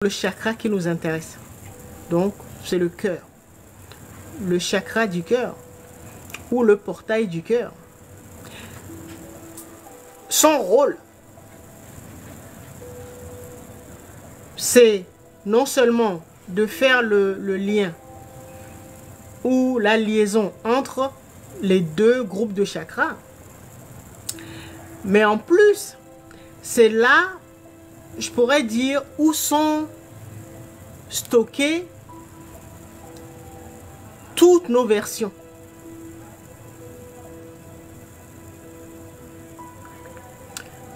Le chakra qui nous intéresse. Donc, c'est le cœur. Le chakra du cœur ou le portail du cœur. Son rôle, c'est non seulement de faire le lien ou la liaison entre les deux groupes de chakras, mais en plus, c'est là, je pourrais dire, où sont stockées toutes nos versions.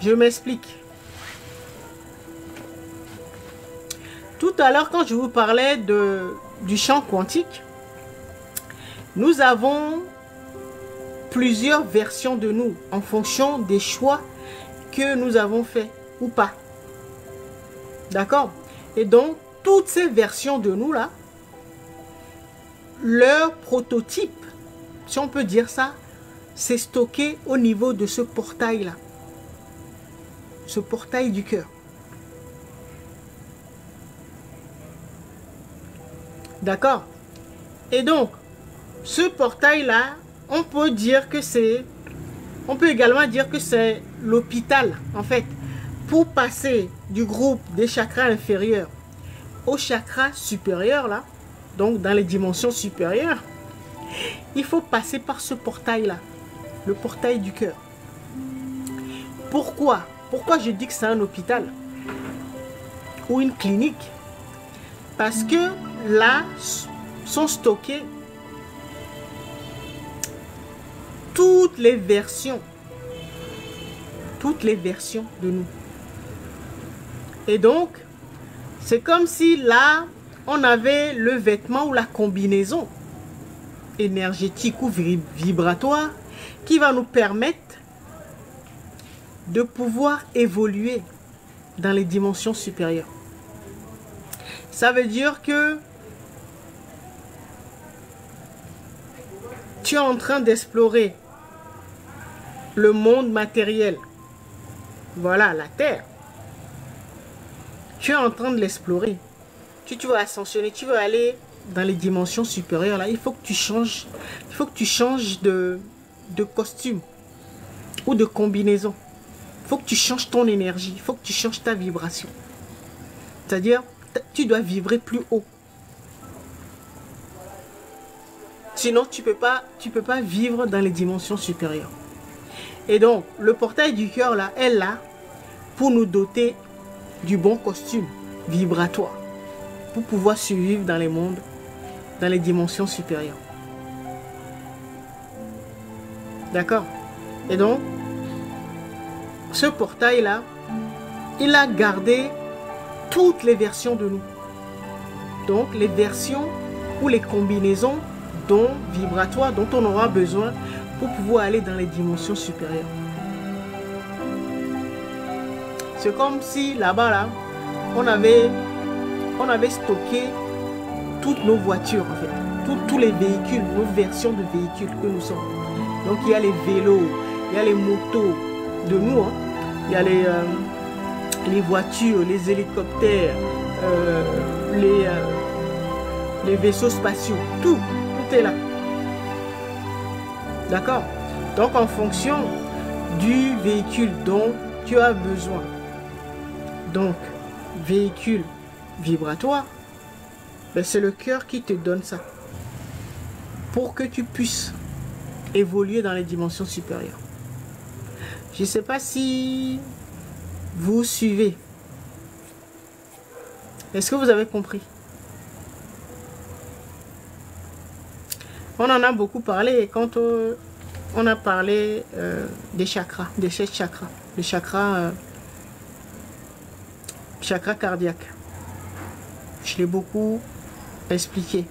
Je m'explique. Tout à l'heure, quand je vous parlais du champ quantique, nous avons plusieurs versions de nous en fonction des choix que nous avons faits ou pas. D'accord? Et donc, toutes ces versions de nous là, leur prototype, si on peut dire ça, c'est stocké au niveau de ce portail là. Ce portail du cœur. D'accord? Et donc, ce portail là, on peut dire que c'est, on peut également dire que c'est l'hôpital en fait, pour passer du groupe des chakras inférieurs au chakra supérieur là, donc dans les dimensions supérieures, il faut passer par ce portail là, le portail du cœur. Pourquoi? Pourquoi je dis que c'est un hôpital ou une clinique? Parce que là sont stockées toutes les versions de nous. Et donc, c'est comme si là, on avait le vêtement ou la combinaison énergétique ou vibratoire qui va nous permettre de pouvoir évoluer dans les dimensions supérieures. Ça veut dire que tu es en train d'explorer le monde matériel. Voilà, la Terre. Tu es en train de l'explorer. Tu veux ascensionner, tu veux aller dans les dimensions supérieures. Là, il faut que tu changes. Il faut que tu changes de costume ou de combinaison. Il faut que tu changes ton énergie. Il faut que tu changes ta vibration. C'est-à-dire, tu dois vibrer plus haut. Sinon, tu peux pas vivre dans les dimensions supérieures. Et donc, le portail du cœur là est là pour nous doter du bon costume vibratoire pour pouvoir survivre dans les mondes, dans les dimensions supérieures. D'accord? Et donc, ce portail là, il a gardé toutes les versions de nous. Donc, les versions ou les combinaisons vibratoires dont on aura besoin pour pouvoir aller dans les dimensions supérieures. C'est comme si là-bas, là, on avait stocké toutes nos voitures, en fait. Tous les véhicules, nos versions de véhicules que nous sommes. Donc, il y a les vélos, il y a les motos de nous, hein. Il y a les voitures, les hélicoptères, les vaisseaux spatiaux, tout est là. D'accord? Donc, en fonction du véhicule dont tu as besoin, donc, véhicule vibratoire, ben c'est le cœur qui te donne ça. Pour que tu puisses évoluer dans les dimensions supérieures. Je ne sais pas si vous suivez. Est-ce que vous avez compris? On en a beaucoup parlé quand on a parlé des chakras, des 7 chakras, les chakras chakra cardiaque. Je l'ai beaucoup expliqué.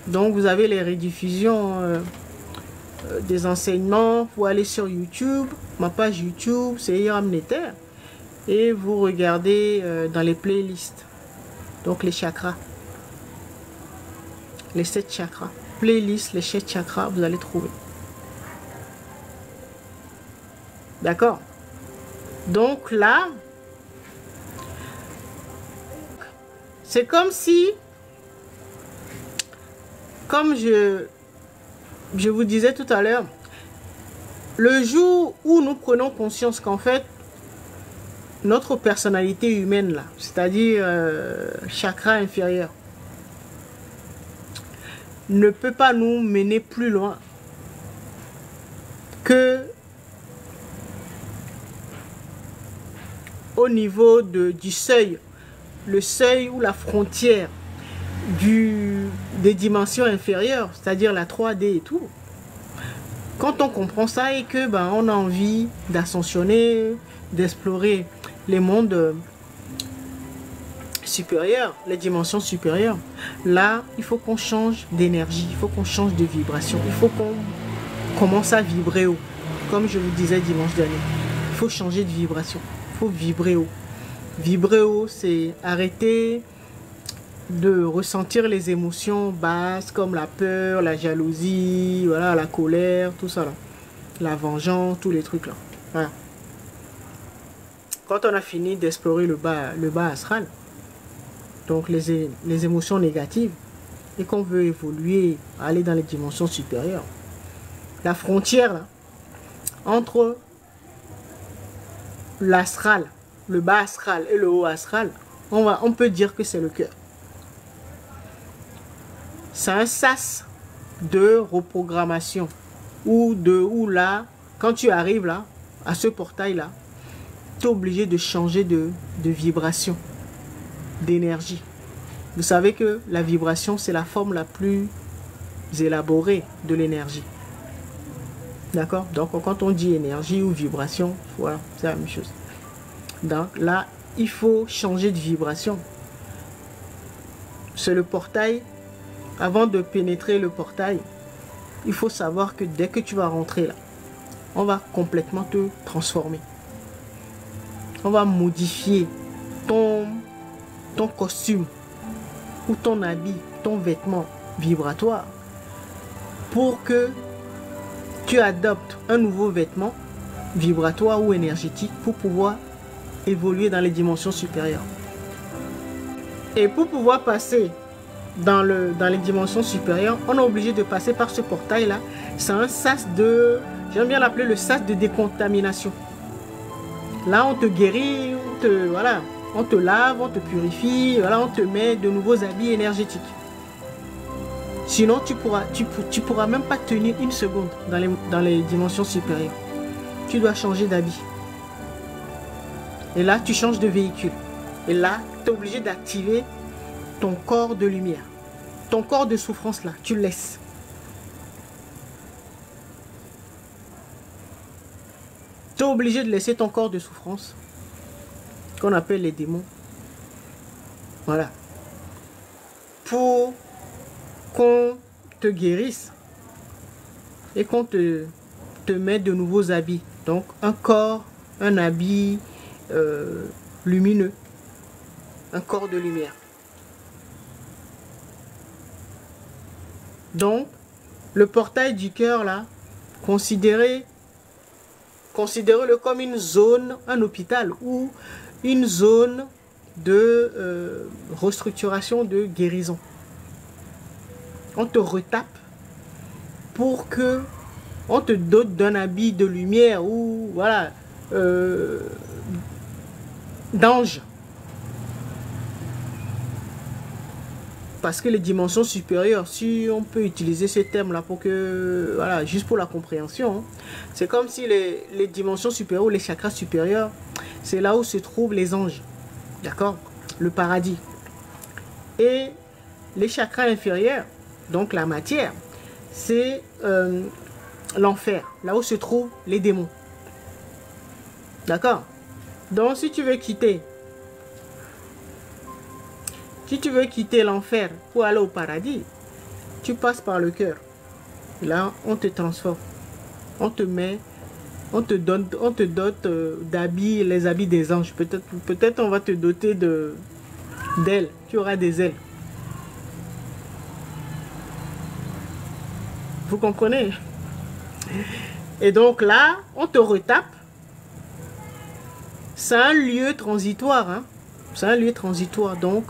Donc vous avez les rediffusions des enseignements. Vous allez sur YouTube, ma page YouTube, c'est Hiram Netter, et vous regardez dans les playlists. Donc les chakras, les 7 chakras. Playlist, les 7 chakras, vous allez trouver. D'accord? Donc là, C'est comme si, comme je vous disais tout à l'heure, le jour où nous prenons conscience qu'en fait, notre personnalité humaine, là, c'est-à-dire chakra inférieur, ne peut pas nous mener plus loin que au niveau du seuil, le seuil ou la frontière des dimensions inférieures, c'est-à-dire la 3D et tout. Quand on comprend ça et que on a envie d'ascensionner, d'explorer les mondes supérieurs, les dimensions supérieures, là, il faut qu'on change d'énergie, il faut qu'on change de vibration, il faut qu'on commence à vibrer haut. Comme je vous disais dimanche dernier, il faut changer de vibration, il faut vibrer haut. Vibrer haut, c'est arrêter de ressentir les émotions basses comme la peur, la jalousie, voilà, la colère, tout ça là, la vengeance, tous les trucs là. Voilà. Quand on a fini d'explorer le bas astral, donc les émotions négatives, et qu'on veut évoluer, aller dans les dimensions supérieures, la frontière là, entre l'astral, le bas astral et le haut astral, on peut dire que c'est le cœur. C'est un sas de reprogrammation où là, quand tu arrives là, à ce portail là, tu es obligé de changer de vibration, d'énergie. Vous savez que la vibration, c'est la forme la plus élaborée de l'énergie. D'accord? Donc, quand on dit énergie ou vibration, voilà, c'est la même chose. Donc là, il faut changer de vibration. C'est le portail. Avant de pénétrer le portail, il faut savoir que dès que tu vas rentrer là, on va complètement te transformer. On va modifier ton costume ou ton habit, ton vêtement vibratoire pour que tu adoptes un nouveau vêtement vibratoire ou énergétique pour pouvoir évoluer dans les dimensions supérieures. Et pour pouvoir passer dans les dimensions supérieures, on est obligé de passer par ce portail là. C'est un sas de, j'aime bien l'appeler le sas de décontamination. Là on te guérit, voilà, on te lave, on te purifie, voilà, on te met de nouveaux habits énergétiques. Sinon tu pourras même pas tenir une seconde dans les dimensions supérieures. Tu dois changer d'habit. Et là tu changes de véhicule. Et là tu es obligé d'activer ton corps de lumière. Ton corps de souffrance là, tu le laisses. Tu es obligé de laisser ton corps de souffrance, qu'on appelle les démons. Voilà. Pour qu'on te guérisse et qu'on te mette de nouveaux habits. Donc un corps, un habit lumineux. Un corps de lumière. Donc, le portail du cœur, là, considérez-le comme une zone, un hôpital ou une zone de restructuration, de guérison. On te retape pour que on te dote d'un habit de lumière ou, voilà, d'ange. Parce que les dimensions supérieures, si on peut utiliser ce terme-là pour que, voilà, juste pour la compréhension, hein, c'est comme si les dimensions supérieures ou les chakras supérieurs, c'est là où se trouvent les anges, d'accord? Le paradis. Et les chakras inférieurs, donc la matière, c'est l'enfer, là où se trouvent les démons. D'accord? Donc si tu veux quitter l'enfer pour aller au paradis, tu passes par le cœur. Là, on te transforme. On te dote d'habits, les habits des anges. Peut-être on va te doter d'ailes. Tu auras des ailes. Vous comprenez? Et donc là, on te retape. C'est un lieu transitoire. Hein? C'est un lieu transitoire. Donc,